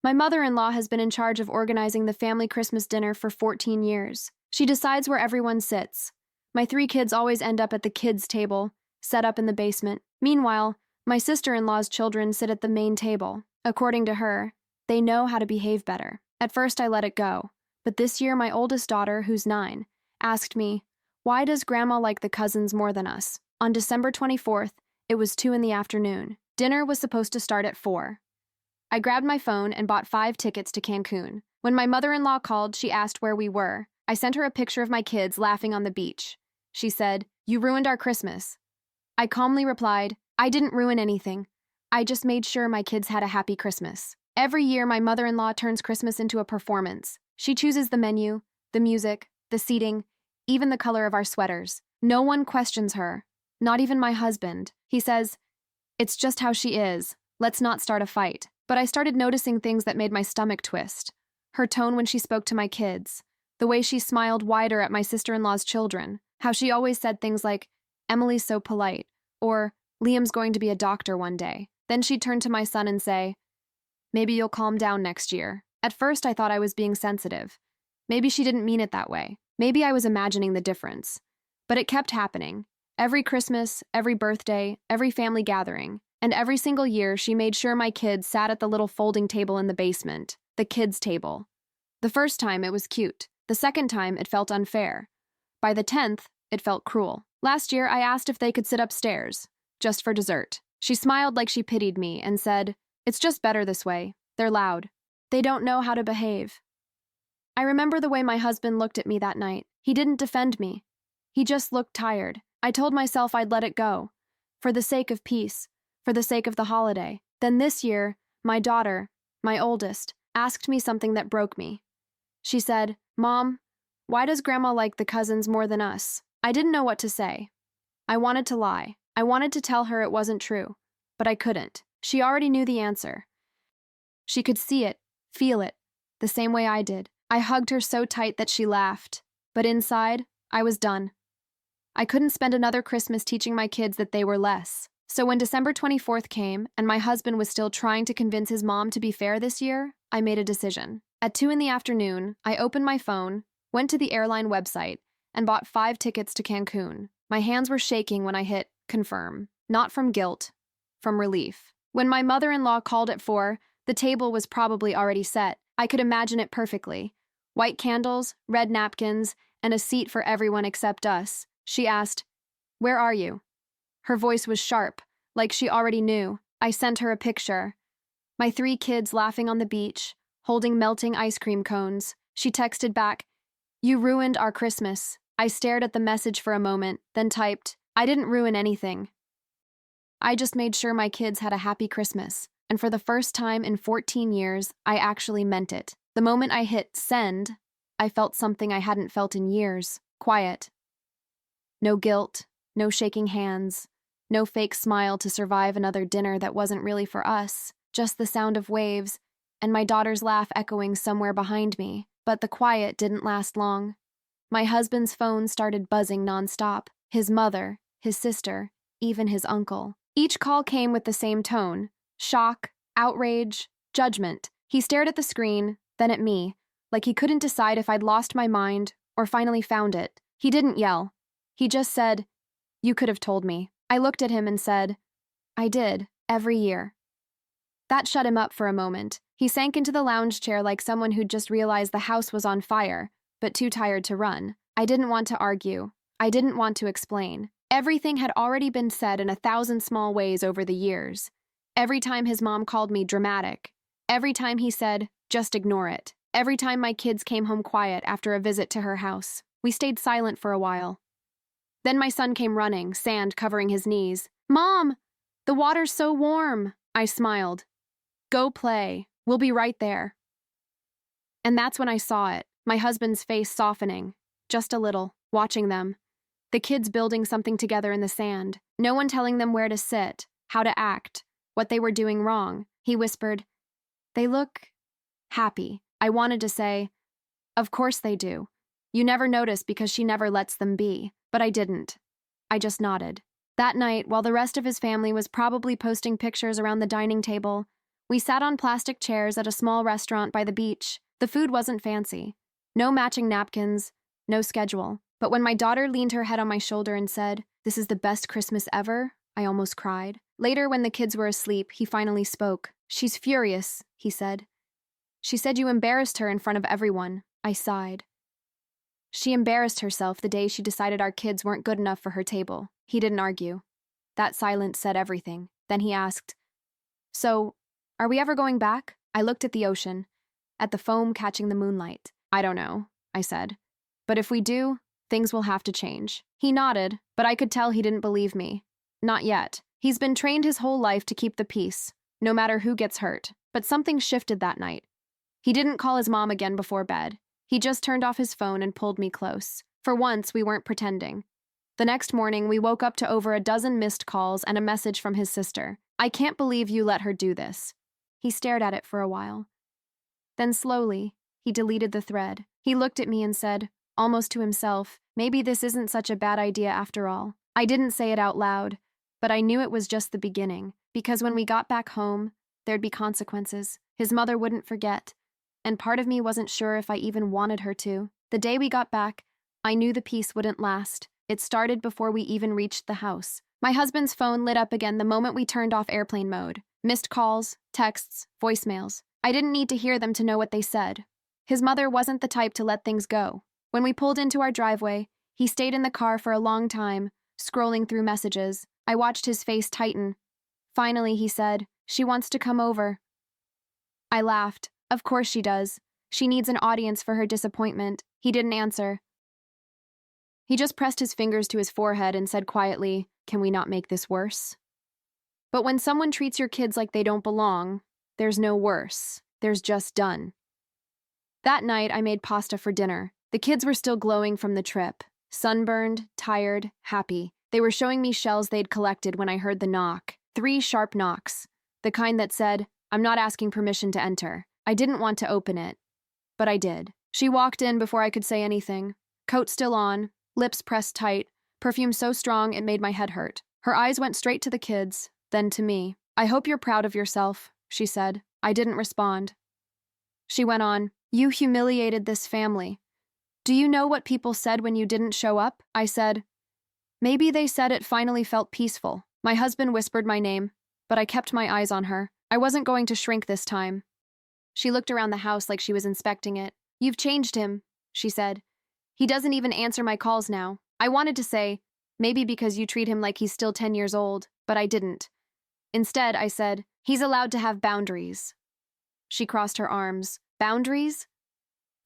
My mother-in-law has been in charge of organizing the family Christmas dinner for 14 years. She decides where everyone sits. My 3 kids always end up at the kids' table, set up in the basement. Meanwhile, my sister-in-law's children sit at the main table. According to her, they know how to behave better. At first I let it go, but this year my oldest daughter, who's 9, asked me, "Why does Grandma like the cousins more than us?" On December 24th, it was 2 in the afternoon. Dinner was supposed to start at 4. I grabbed my phone and bought 5 tickets to Cancun. When my mother-in-law called, she asked where we were. I sent her a picture of my kids laughing on the beach. She said, "You ruined our Christmas." I calmly replied, "I didn't ruin anything. I just made sure my kids had a happy Christmas." Every year, my mother-in-law turns Christmas into a performance. She chooses the menu, the music, the seating, even the color of our sweaters. No one questions her, not even my husband. He says, "It's just how she is. Let's not start a fight." But I started noticing things that made my stomach twist. Her tone when she spoke to my kids, the way she smiled wider at my sister-in-law's children, how she always said things like, "Emily's so polite," or "Liam's going to be a doctor one day." Then she'd turn to my son and say, "Maybe you'll calm down next year." At first, I thought I was being sensitive. Maybe she didn't mean it that way. Maybe I was imagining the difference. But it kept happening. Every Christmas, every birthday, every family gathering, and every single year she made sure my kids sat at the little folding table in the basement, the kids' table. The first time it was cute. The second time it felt unfair. By the 10th, it felt cruel. Last year, I asked if they could sit upstairs, just for dessert. She smiled like she pitied me and said, "It's just better this way. They're loud. They don't know how to behave." I remember the way my husband looked at me that night. He didn't defend me. He just looked tired. I told myself I'd let it go, for the sake of peace, for the sake of the holiday. Then this year, my daughter, my oldest, asked me something that broke me. She said, "Mom, why does Grandma like the cousins more than us?" I didn't know what to say. I wanted to lie. I wanted to tell her it wasn't true, but I couldn't. She already knew the answer. She could see it, feel it, the same way I did. I hugged her so tight that she laughed, but inside, I was done. I couldn't spend another Christmas teaching my kids that they were less. So when December 24th came and my husband was still trying to convince his mom to be fair this year, I made a decision. At 2 in the afternoon, I opened my phone, went to the airline website, and bought 5 tickets to Cancun. My hands were shaking when I hit confirm, not from guilt, from relief. When my mother-in-law called at 4, the table was probably already set. I could imagine it perfectly. White candles, red napkins, and a seat for everyone except us. She asked, "Where are you?" Her voice was sharp, like she already knew. I sent her a picture. My 3 kids laughing on the beach, holding melting ice cream cones. She texted back, "You ruined our Christmas." I stared at the message for a moment, then typed, "I didn't ruin anything. I just made sure my kids had a happy Christmas." And for the first time in 14 years, I actually meant it. The moment I hit send, I felt something I hadn't felt in years. Quiet. No guilt, no shaking hands, no fake smile to survive another dinner that wasn't really for us, just the sound of waves and my daughter's laugh echoing somewhere behind me. But the quiet didn't last long. My husband's phone started buzzing nonstop. His mother, his sister, even his uncle. Each call came with the same tone: shock, outrage, judgment. He stared at the screen, then at me, like he couldn't decide if I'd lost my mind or finally found it. He didn't yell. He just said, "You could have told me." I looked at him and said, "I did, every year." That shut him up for a moment. He sank into the lounge chair like someone who'd just realized the house was on fire, but too tired to run. I didn't want to argue. I didn't want to explain. Everything had already been said in 1,000 small ways over the years. Every time his mom called me dramatic. Every time he said, "Just ignore it." Every time my kids came home quiet after a visit to her house. We stayed silent for a while. Then my son came running, sand covering his knees. "Mom, the water's so warm." I smiled. "Go play. We'll be right there." And that's when I saw it, my husband's face softening, just a little, watching them. The kids building something together in the sand, no one telling them where to sit, how to act, what they were doing wrong. He whispered, "They look happy." I wanted to say, "Of course they do. You never notice because she never lets them be." But I didn't. I just nodded. That night, while the rest of his family was probably posting pictures around the dining table, We sat on plastic chairs at a small restaurant by the beach. The food wasn't fancy. No matching napkins, no schedule. But when my daughter leaned her head on my shoulder and said, "This is the best Christmas ever," I almost cried. Later, when the kids were asleep, he finally spoke. "She's furious," he said. "She said you embarrassed her in front of everyone." I sighed. "She embarrassed herself the day she decided our kids weren't good enough for her table." He didn't argue. That silence said everything. Then he asked, "So, are we ever going back?" I looked at the ocean, at the foam catching the moonlight. "I don't know," I said. "But if we do, things will have to change." He nodded, but I could tell he didn't believe me. Not yet. He's been trained his whole life to keep the peace, no matter who gets hurt. But something shifted that night. He didn't call his mom again before bed. He just turned off his phone and pulled me close. For once, we weren't pretending. The next morning, we woke up to over a dozen missed calls and a message from his sister. "I can't believe you let her do this." He stared at it for a while. Then slowly, he deleted the thread. He looked at me and said, almost to himself, "Maybe this isn't such a bad idea after all." I didn't say it out loud, but I knew it was just the beginning, because when we got back home, there'd be consequences. His mother wouldn't forget, and part of me wasn't sure if I even wanted her to. The day we got back, I knew the peace wouldn't last. It started before we even reached the house. My husband's phone lit up again the moment we turned off airplane mode. Missed calls, texts, voicemails. I didn't need to hear them to know what they said. His mother wasn't the type to let things go. When we pulled into our driveway, he stayed in the car for a long time, scrolling through messages. I watched his face tighten. Finally, he said, "She wants to come over." I laughed. Of course she does. She needs an audience for her disappointment. He didn't answer. He just pressed his fingers to his forehead and said quietly, "Can we not make this worse?" But when someone treats your kids like they don't belong, there's no worse. There's just done. That night, I made pasta for dinner. The kids were still glowing from the trip. Sunburned, tired, happy. They were showing me shells they'd collected when I heard the knock. 3 sharp knocks. The kind that said, "I'm not asking permission to enter." I didn't want to open it, but I did. She walked in before I could say anything. Coat still on, lips pressed tight, perfume so strong it made my head hurt. Her eyes went straight to the kids, then to me. "I hope you're proud of yourself," she said. I didn't respond. She went on, "You humiliated this family. Do you know what people said when you didn't show up?" I said, "Maybe they said it finally felt peaceful." My husband whispered my name, but I kept my eyes on her. I wasn't going to shrink this time. She looked around the house like she was inspecting it. "You've changed him," she said. "He doesn't even answer my calls now." I wanted to say, "Maybe because you treat him like he's still 10 years old," but I didn't. Instead, I said, "He's allowed to have boundaries." She crossed her arms. "Boundaries?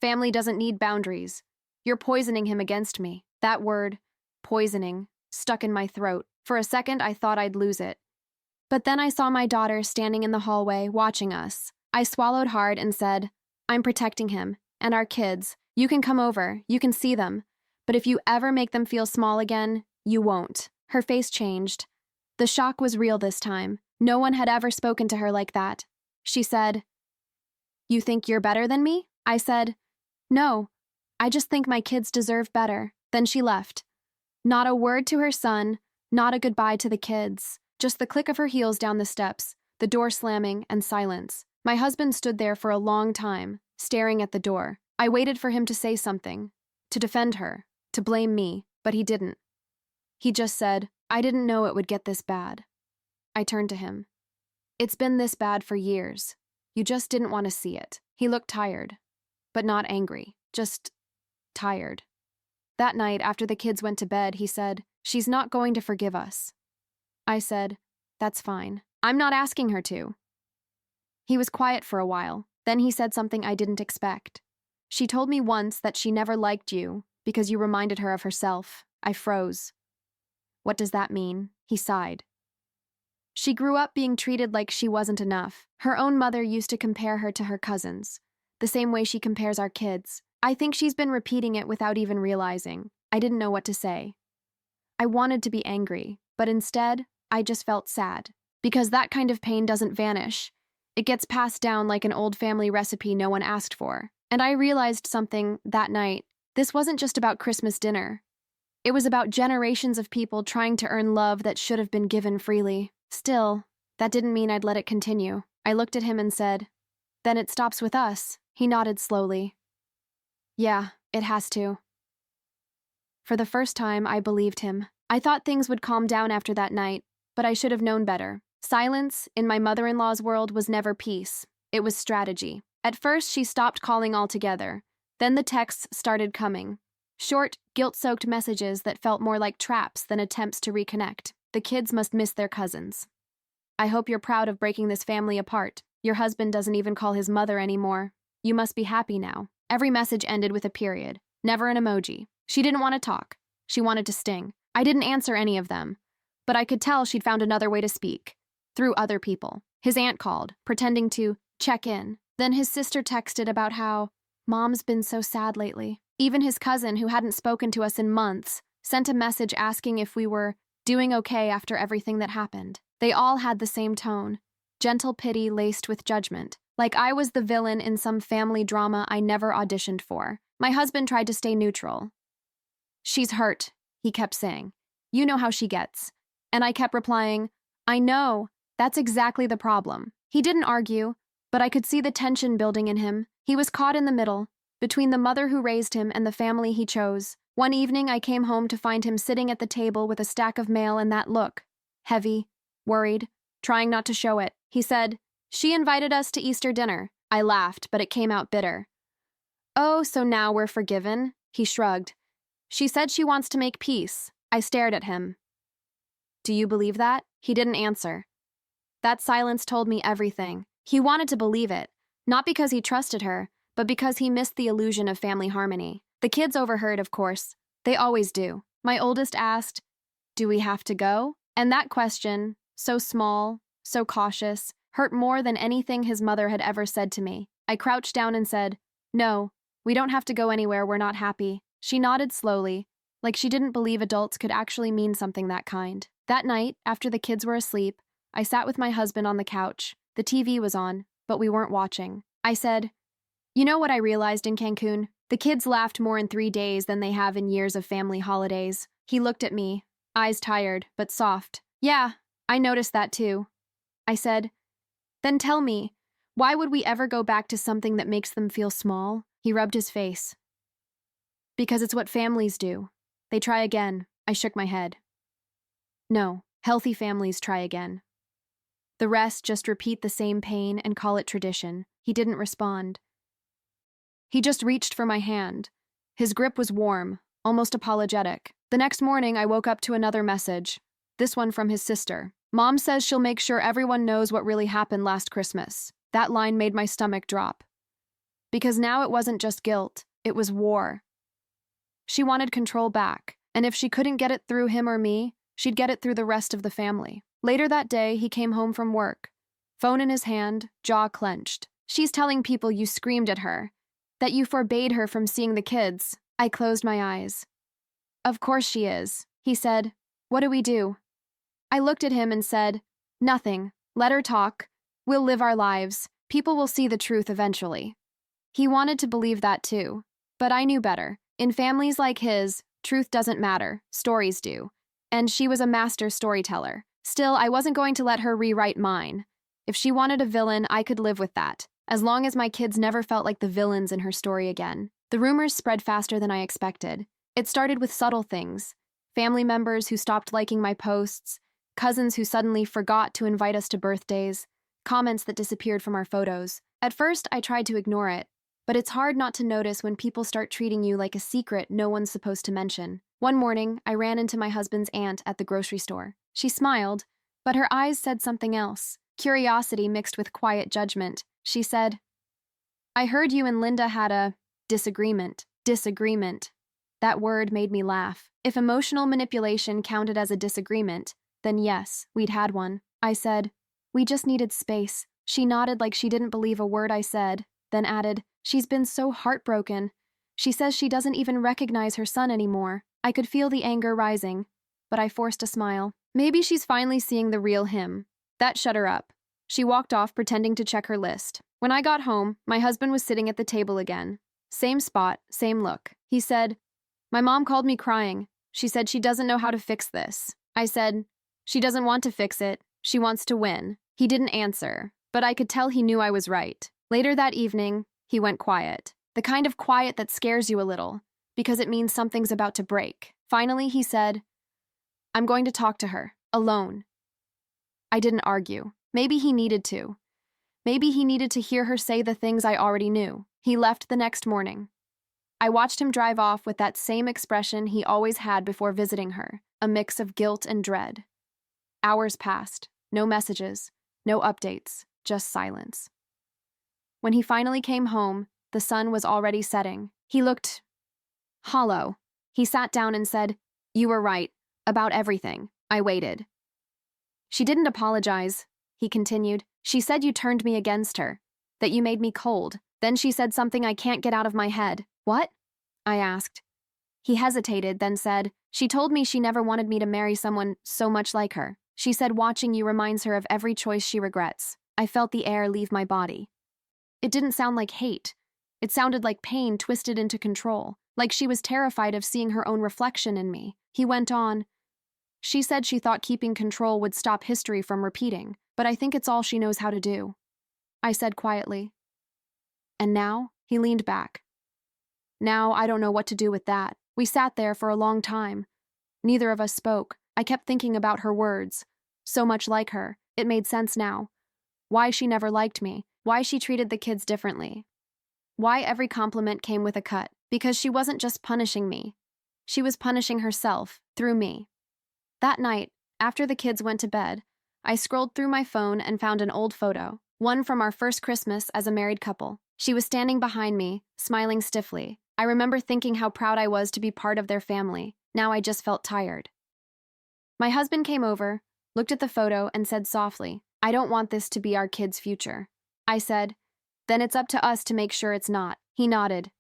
Family doesn't need boundaries. You're poisoning him against me." That word, poisoning, stuck in my throat. For a second, I thought I'd lose it. But then I saw my daughter standing in the hallway, watching us. I swallowed hard and said, "I'm protecting him, and our kids. You can come over, you can see them. But if you ever make them feel small again, you won't." Her face changed. The shock was real this time. No one had ever spoken to her like that. She said, "You think you're better than me?" I said, "No, I just think my kids deserve better." Then she left. Not a word to her son, not a goodbye to the kids. Just the click of her heels down the steps, the door slamming, and silence. My husband stood there for a long time, staring at the door. I waited for him to say something, to defend her, to blame me, but he didn't. He just said, "I didn't know it would get this bad." I turned to him. "It's been this bad for years. You just didn't want to see it." He looked tired, but not angry, just tired. That night, after the kids went to bed, he said, "She's not going to forgive us." I said, "That's fine. I'm not asking her to." He was quiet for a while. Then he said something I didn't expect. "She told me once that she never liked you because you reminded her of herself." I froze. "What does that mean?" He sighed. "She grew up being treated like she wasn't enough. Her own mother used to compare her to her cousins, the same way she compares our kids. I think she's been repeating it without even realizing." I didn't know what to say. I wanted to be angry, but instead, I just felt sad. Because that kind of pain doesn't vanish. It gets passed down like an old family recipe no one asked for. And I realized something that night. This wasn't just about Christmas dinner. It was about generations of people trying to earn love that should have been given freely. Still, that didn't mean I'd let it continue. I looked at him and said, "Then it stops with us." He nodded slowly. "Yeah, it has to." For the first time, I believed him. I thought things would calm down after that night, but I should have known better. Silence, in my mother-in-law's world, was never peace. It was strategy. At first, she stopped calling altogether. Then the texts started coming. Short, guilt-soaked messages that felt more like traps than attempts to reconnect. The kids must miss their cousins. "I hope you're proud of breaking this family apart. Your husband doesn't even call his mother anymore. You must be happy now." Every message ended with a period, never an emoji. She didn't want to talk. She wanted to sting. I didn't answer any of them, but I could tell she'd found another way to speak, through other people. His aunt called, pretending to check in. Then his sister texted about how Mom's been so sad lately. Even his cousin, who hadn't spoken to us in months, sent a message asking if we were doing okay after everything that happened. They all had the same tone, gentle pity laced with judgment, like I was the villain in some family drama I never auditioned for. My husband tried to stay neutral. "She's hurt," he kept saying. "You know how she gets." And I kept replying, "I know, that's exactly the problem." He didn't argue, but I could see the tension building in him. He was caught in the middle, between the mother who raised him and the family he chose. One evening, I came home to find him sitting at the table with a stack of mail and that look, heavy, worried, trying not to show it. He said, "She invited us to Easter dinner." I laughed, but it came out bitter. "Oh, so now we're forgiven?" He shrugged. "She said she wants to make peace." I stared at him. "Do you believe that?" He didn't answer. That silence told me everything. He wanted to believe it, not because he trusted her, but because he missed the illusion of family harmony. The kids overheard, of course. They always do. My oldest asked, "Do we have to go?" And that question, so small, so cautious, hurt more than anything his mother had ever said to me. I crouched down and said, "No, we don't have to go anywhere we're not happy." She nodded slowly, like she didn't believe adults could actually mean something that kind. That night, after the kids were asleep, I sat with my husband on the couch. The TV was on, but we weren't watching. I said, "You know what I realized in Cancun? The kids laughed more in 3 days than they have in years of family holidays." He looked at me, eyes tired, but soft. "Yeah, I noticed that too." I said, "Then tell me, why would we ever go back to something that makes them feel small?" He rubbed his face. "Because it's what families do. They try again." I shook my head. "No, healthy families try again. The rest just repeat the same pain and call it tradition." He didn't respond. He just reached for my hand. His grip was warm, almost apologetic. The next morning, I woke up to another message, this one from his sister. "Mom says she'll make sure everyone knows what really happened last Christmas." That line made my stomach drop. Because now it wasn't just guilt, it was war. She wanted control back, and if she couldn't get it through him or me, she'd get it through the rest of the family. Later that day, he came home from work, phone in his hand, jaw clenched. "She's telling people you screamed at her, that you forbade her from seeing the kids." I closed my eyes. "Of course she is." He said, "What do we do?" I looked at him and said, "Nothing. Let her talk. We'll live our lives. People will see the truth eventually." He wanted to believe that too, but I knew better. In families like his, truth doesn't matter, stories do. And she was a master storyteller. Still, I wasn't going to let her rewrite mine. If she wanted a villain, I could live with that, as long as my kids never felt like the villains in her story again. The rumors spread faster than I expected. It started with subtle things. Family members who stopped liking my posts, cousins who suddenly forgot to invite us to birthdays, comments that disappeared from our photos. At first, I tried to ignore it, but it's hard not to notice when people start treating you like a secret no one's supposed to mention. One morning, I ran into my husband's aunt at the grocery store. She smiled, but her eyes said something else, curiosity mixed with quiet judgment. She said, "I heard you and Linda had a disagreement." Disagreement. That word made me laugh. If emotional manipulation counted as a disagreement, then yes, we'd had one. I said, "We just needed space." She nodded like she didn't believe a word I said, then added, "She's been so heartbroken. She says she doesn't even recognize her son anymore." I could feel the anger rising, but I forced a smile. Maybe she's finally seeing the real him. That shut her up. She walked off, pretending to check her list. When I got home, my husband was sitting at the table again. Same spot, same look. He said, "My mom called me crying. She said she doesn't know how to fix this." I said, "She doesn't want to fix it. She wants to win." He didn't answer, but I could tell he knew I was right. Later that evening, he went quiet. The kind of quiet that scares you a little, because it means something's about to break. Finally, he said, "I'm going to talk to her, alone." I didn't argue. Maybe he needed to. Maybe he needed to hear her say the things I already knew. He left the next morning. I watched him drive off with that same expression he always had before visiting her, a mix of guilt and dread. Hours passed. No messages, no updates, just silence. When he finally came home, the sun was already setting. He looked hollow. He sat down and said, "You were right, about everything." I waited. "She didn't apologize," he continued. "She said you turned me against her, that you made me cold. Then she said something I can't get out of my head." "What?" I asked. He hesitated, then said, "She told me she never wanted me to marry someone so much like her. She said watching you reminds her of every choice she regrets." I felt the air leave my body. It didn't sound like hate. It sounded like pain twisted into control, like she was terrified of seeing her own reflection in me. He went on, "She said she thought keeping control would stop history from repeating, but I think it's all she knows how to do." I said quietly. "And now?" He leaned back. "Now I don't know what to do with that." We sat there for a long time. Neither of us spoke. I kept thinking about her words. So much like her. It made sense now. Why she never liked me. Why she treated the kids differently. Why every compliment came with a cut. Because she wasn't just punishing me. She was punishing herself, through me. That night, after the kids went to bed, I scrolled through my phone and found an old photo. One from our first Christmas as a married couple. She was standing behind me, smiling stiffly. I remember thinking how proud I was to be part of their family. Now I just felt tired. My husband came over, looked at the photo, and said softly, "I don't want this to be our kids' future." I said, "Then it's up to us to make sure it's not." He nodded.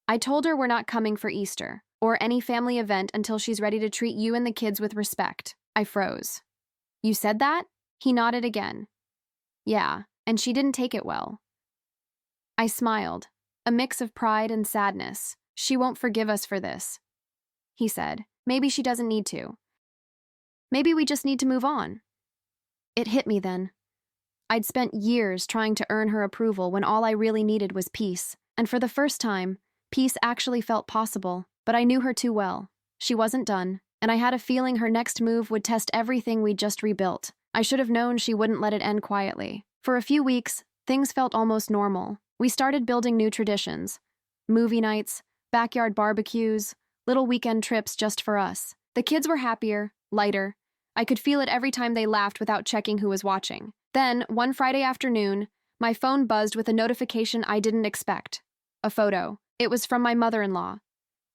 "I told her we're not coming for Easter, or any family event until she's ready to treat you and the kids with respect." I froze. "You said that?" He nodded again. "Yeah, and she didn't take it well." I smiled, a mix of pride and sadness. "She won't forgive us for this," he said. "Maybe she doesn't need to. Maybe we just need to move on." It hit me then. I'd spent years trying to earn her approval when all I really needed was peace. And for the first time, peace actually felt possible. But I knew her too well. She wasn't done, and I had a feeling her next move would test everything we'd just rebuilt. I should have known she wouldn't let it end quietly. For a few weeks, things felt almost normal. We started building new traditions. Movie nights, backyard barbecues, little weekend trips just for us. The kids were happier, lighter. I could feel it every time they laughed without checking who was watching. Then, one Friday afternoon, my phone buzzed with a notification I didn't expect. A photo. It was from my mother-in-law.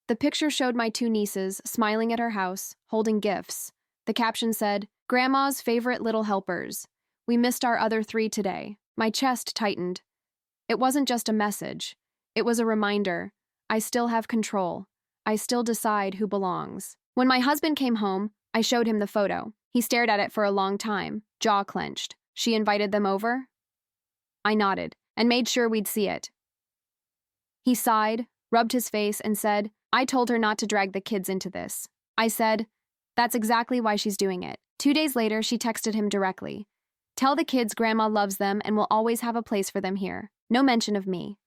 The picture showed my two nieces smiling at her house, holding gifts. The caption said, "Grandma's favorite little helpers. We missed our other three today." My chest tightened. It wasn't just a message. It was a reminder. I still have control. I still decide who belongs. When my husband came home, I showed him the photo. He stared at it for a long time, jaw clenched. "She invited them over?" I nodded and made sure we'd see it. He sighed, rubbed his face, and said, "I told her not to drag the kids into this." I said, "That's exactly why she's doing it." 2 days later, she texted him directly. "Tell the kids Grandma loves them and will always have a place for them here. No mention of me."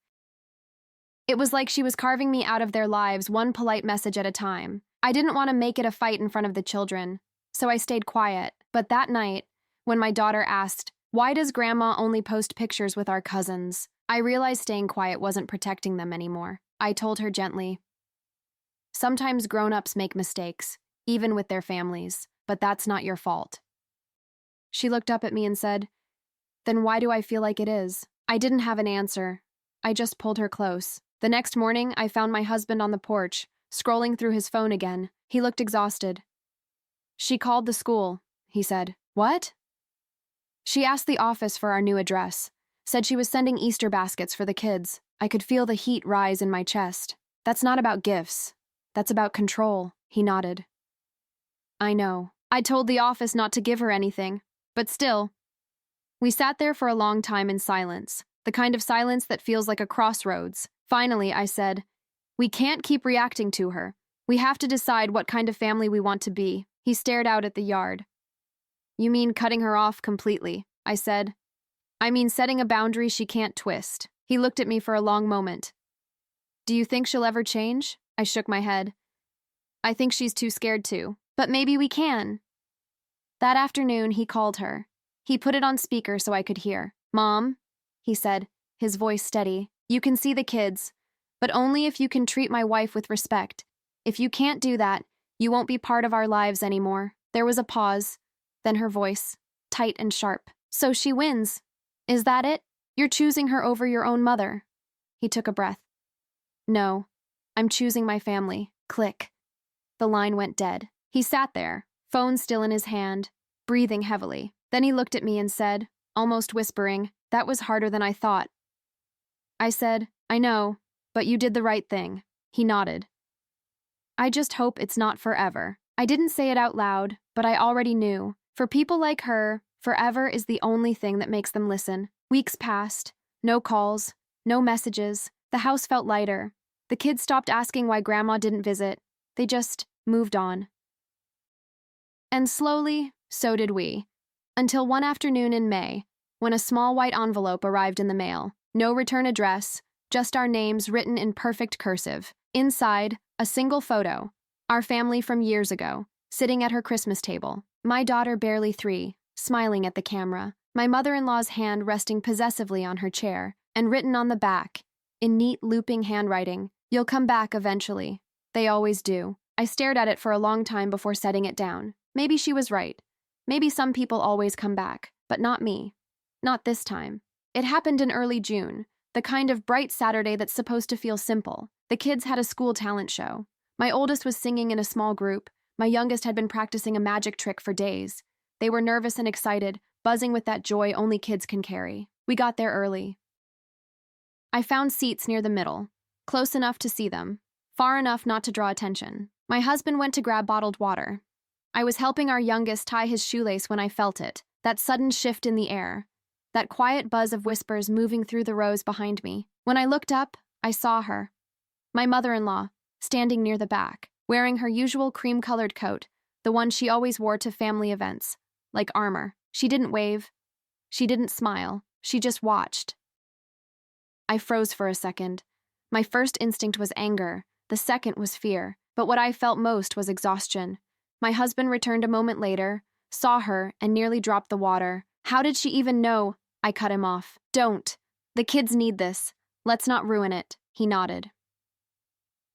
It was like she was carving me out of their lives, one polite message at a time. I didn't want to make it a fight in front of the children, so I stayed quiet. But that night, when my daughter asked, "Why does Grandma only post pictures with our cousins?" I realized staying quiet wasn't protecting them anymore. I told her gently, "Sometimes grown-ups make mistakes, even with their families, but that's not your fault." She looked up at me and said, "Then why do I feel like it is?" I didn't have an answer. I just pulled her close. The next morning, I found my husband on the porch, scrolling through his phone again. He looked exhausted. "She called the school," he said. "What?" "She asked the office for our new address. Said she was sending Easter baskets for the kids." I could feel the heat rise in my chest. "That's not about gifts. That's about control," he nodded. "I know. I told the office not to give her anything, but still." We sat there for a long time in silence, the kind of silence that feels like a crossroads. Finally, I said, "We can't keep reacting to her. We have to decide what kind of family we want to be." He stared out at the yard. "You mean cutting her off completely?" I said. I mean, setting a boundary she can't twist. He looked at me for a long moment. Do you think she'll ever change? I shook my head. I think she's too scared to. But maybe we can. That afternoon, he called her. He put it on speaker so I could hear. Mom, he said, his voice steady, you can see the kids, but only if you can treat my wife with respect. If you can't do that, you won't be part of our lives anymore. There was a pause, then her voice, tight and sharp. So she wins. Is that it? You're choosing her over your own mother. He took a breath. No, I'm choosing my family. Click. The line went dead. He sat there, phone still in his hand, breathing heavily. Then he looked at me and said, almost whispering, that was harder than I thought. I said, I know, but you did the right thing. He nodded. I just hope it's not forever. I didn't say it out loud, but I already knew. For people like her, forever is the only thing that makes them listen. Weeks passed. No calls. No messages. The house felt lighter. The kids stopped asking why Grandma didn't visit. They just moved on. And slowly, so did we. Until one afternoon in May, when a small white envelope arrived in the mail. No return address, just our names written in perfect cursive. Inside, a single photo. Our family from years ago, sitting at her Christmas table. My daughter, barely 3, smiling at the camera. My mother-in-law's hand resting possessively on her chair, and written on the back, in neat looping handwriting, you'll come back eventually. They always do. I stared at it for a long time before setting it down. Maybe she was right. Maybe some people always come back, but not me. Not this time. It happened in early June, the kind of bright Saturday that's supposed to feel simple. The kids had a school talent show. My oldest was singing in a small group. My youngest had been practicing a magic trick for days. They were nervous and excited, buzzing with that joy only kids can carry. We got there early. I found seats near the middle, close enough to see them, far enough not to draw attention. My husband went to grab bottled water. I was helping our youngest tie his shoelace when I felt it, that sudden shift in the air, that quiet buzz of whispers moving through the rows behind me. When I looked up, I saw her. My mother-in-law, standing near the back, wearing her usual cream-colored coat, the one she always wore to family events, like armor. She didn't wave. She didn't smile. She just watched. I froze for a second. My first instinct was anger. The second was fear. But what I felt most was exhaustion. My husband returned a moment later, saw her, and nearly dropped the water. How did she even know? I cut him off. Don't. The kids need this. Let's not ruin it. He nodded.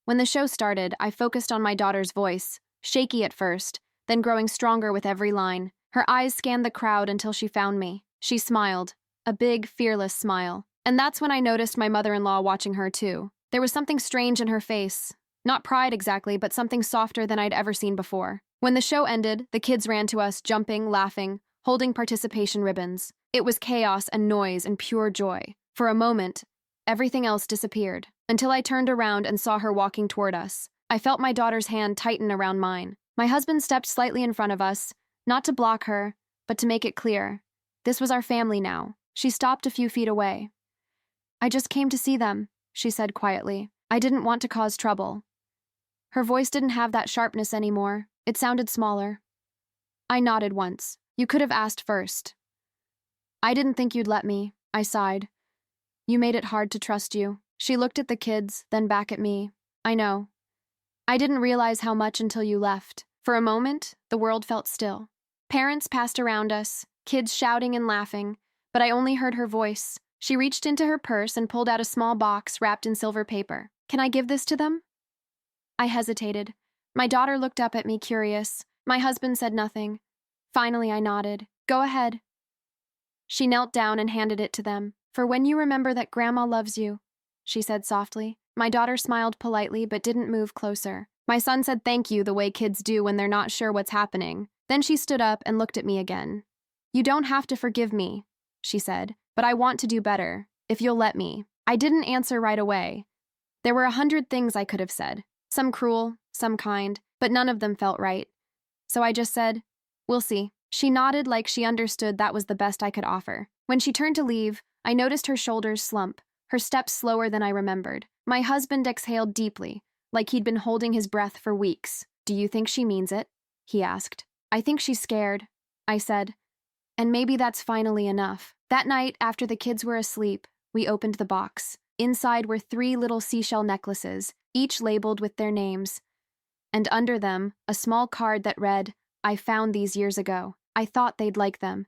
When the show started, I focused on my daughter's voice, shaky at first, then growing stronger with every line. Her eyes scanned the crowd until she found me. She smiled, a big, fearless smile. And that's when I noticed my mother-in-law watching her too. There was something strange in her face. Not pride exactly, but something softer than I'd ever seen before. When the show ended, the kids ran to us, jumping, laughing, holding participation ribbons. It was chaos and noise and pure joy. For a moment, everything else disappeared, until I turned around and saw her walking toward us. I felt my daughter's hand tighten around mine. My husband stepped slightly in front of us, not to block her, but to make it clear. This was our family now. She stopped a few feet away. I just came to see them, she said quietly. I didn't want to cause trouble. Her voice didn't have that sharpness anymore. It sounded smaller. I nodded once. You could have asked first. I didn't think you'd let me, I sighed. You made it hard to trust you. She looked at the kids, then back at me. I know. I didn't realize how much until you left. For a moment, the world felt still. Parents passed around us, kids shouting and laughing, but I only heard her voice. She reached into her purse and pulled out a small box wrapped in silver paper. Can I give this to them? I hesitated. My daughter looked up at me, curious. My husband said nothing. Finally, I nodded. Go ahead. She knelt down and handed it to them. For when you remember that Grandma loves you, she said softly. My daughter smiled politely but didn't move closer. My son said thank you the way kids do when they're not sure what's happening. Then she stood up and looked at me again. You don't have to forgive me, she said, but I want to do better, if you'll let me. I didn't answer right away. There were 100 things I could have said. Some cruel, some kind, but none of them felt right. So I just said, we'll see. She nodded like she understood that was the best I could offer. When she turned to leave, I noticed her shoulders slump, her steps slower than I remembered. My husband exhaled deeply, like he'd been holding his breath for weeks. Do you think she means it? He asked. I think she's scared, I said. And maybe that's finally enough. That night, after the kids were asleep, we opened the box. Inside were 3 little seashell necklaces, each labeled with their names, and under them, a small card that read, "I found these years ago. I thought they'd like them.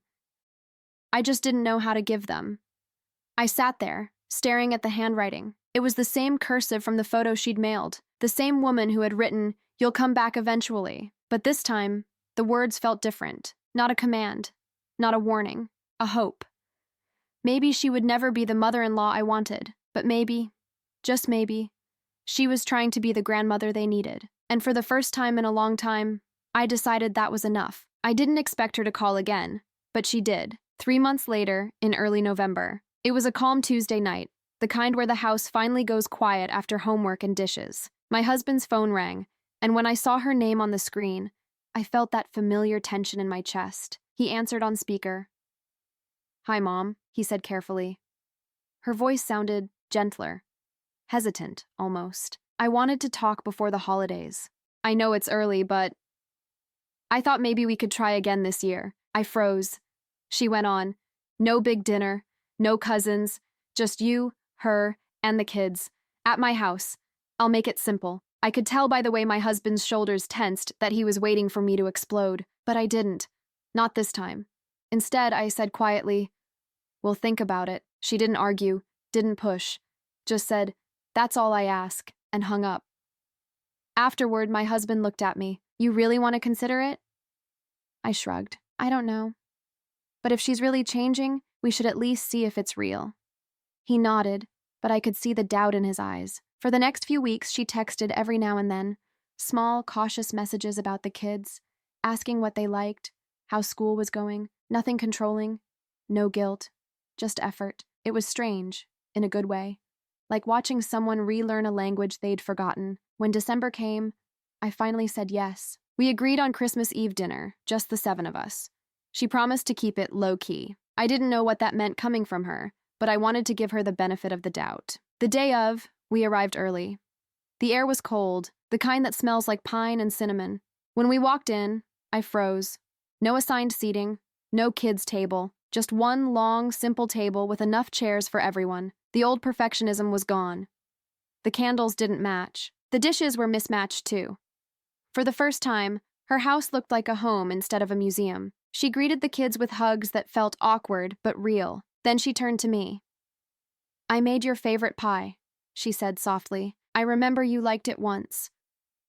I just didn't know how to give them." I sat there, staring at the handwriting. It was the same cursive from the photo she'd mailed, the same woman who had written, "You'll come back eventually." But this time, the words felt different. Not a command, not a warning, a hope. Maybe she would never be the mother-in-law I wanted, but maybe, just maybe, she was trying to be the grandmother they needed. And for the first time in a long time, I decided that was enough. I didn't expect her to call again, but she did. 3 months later, in early November. It was a calm Tuesday night, the kind where the house finally goes quiet after homework and dishes. My husband's phone rang, and when I saw her name on the screen, I felt that familiar tension in my chest. He answered on speaker. "Hi, Mom," he said carefully. Her voice sounded gentler, hesitant, almost. "I wanted to talk before the holidays. I know it's early, but I thought maybe we could try again this year." I froze. She went on. "No big dinner, no cousins, just you, her, and the kids. At my house. I'll make it simple." I could tell by the way my husband's shoulders tensed that he was waiting for me to explode, but I didn't. Not this time. Instead, I said quietly, "We'll think about it." She didn't argue, didn't push, just said, "That's all I ask," and hung up. Afterward, my husband looked at me. "You really want to consider it?" I shrugged. "I don't know. But if she's really changing, we should at least see if it's real." He nodded, but I could see the doubt in his eyes. For the next few weeks, she texted every now and then, small, cautious messages about the kids, asking what they liked, how school was going, nothing controlling, no guilt, just effort. It was strange, in a good way, like watching someone relearn a language they'd forgotten. When December came, I finally said yes. We agreed on Christmas Eve dinner, just the 7 of us. She promised to keep it low-key. I didn't know what that meant coming from her, but I wanted to give her the benefit of the doubt. The day of, we arrived early. The air was cold, the kind that smells like pine and cinnamon. When we walked in, I froze. No assigned seating, no kids' table, just one long, simple table with enough chairs for everyone. The old perfectionism was gone. The candles didn't match. The dishes were mismatched too. For the first time, her house looked like a home instead of a museum. She greeted the kids with hugs that felt awkward but real. Then she turned to me. "I made your favorite pie," she said softly. "I remember you liked it once."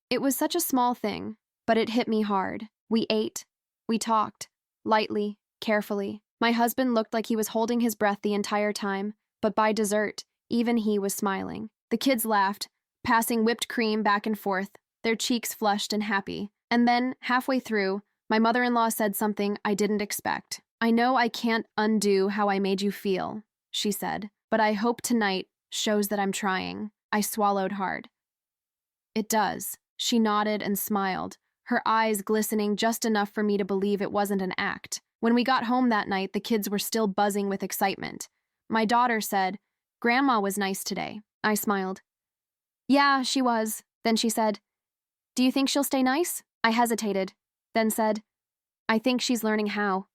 It was such a small thing, but it hit me hard. We ate. We talked. Lightly, carefully. My husband looked like he was holding his breath the entire time, but by dessert, even he was smiling. The kids laughed, passing whipped cream back and forth, their cheeks flushed and happy. And then, halfway through, my mother-in-law said something I didn't expect. "I know I can't undo how I made you feel," she said, "but I hope tonight shows that I'm trying." I swallowed hard. "It does." She nodded and smiled, her eyes glistening just enough for me to believe it wasn't an act. When we got home that night, the kids were still buzzing with excitement. My daughter said, "Grandma was nice today." I smiled. "Yeah, she was." Then she said, "Do you think she'll stay nice?" I hesitated, then said, "I think she's learning how."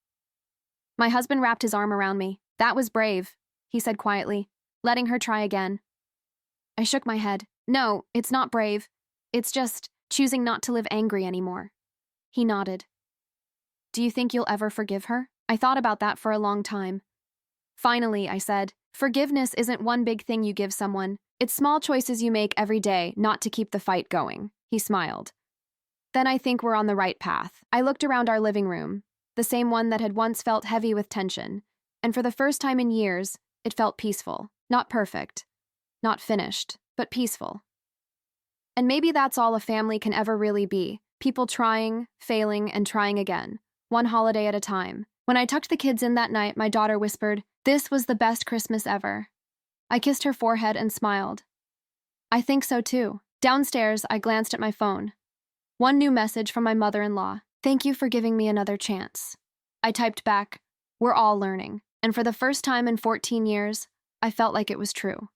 My husband wrapped his arm around me. "That was brave," he said quietly, letting her try again. I shook my head. "No, it's not brave. It's just choosing not to live angry anymore." He nodded. "Do you think you'll ever forgive her?" I thought about that for a long time. Finally, I said, "Forgiveness isn't one big thing you give someone. It's small choices you make every day not to keep the fight going." He smiled. "Then I think we're on the right path." I looked around our living room, the same one that had once felt heavy with tension, and for the first time in years, it felt peaceful. Not perfect, not finished, but peaceful. And maybe that's all a family can ever really be. People trying, failing, and trying again, one holiday at a time. When I tucked the kids in that night, my daughter whispered, "This was the best Christmas ever." I kissed her forehead and smiled. "I think so too." Downstairs, I glanced at my phone. One new message from my mother-in-law. "Thank you for giving me another chance." I typed back, "We're all learning." And for the first time in 14 years, I felt like it was true.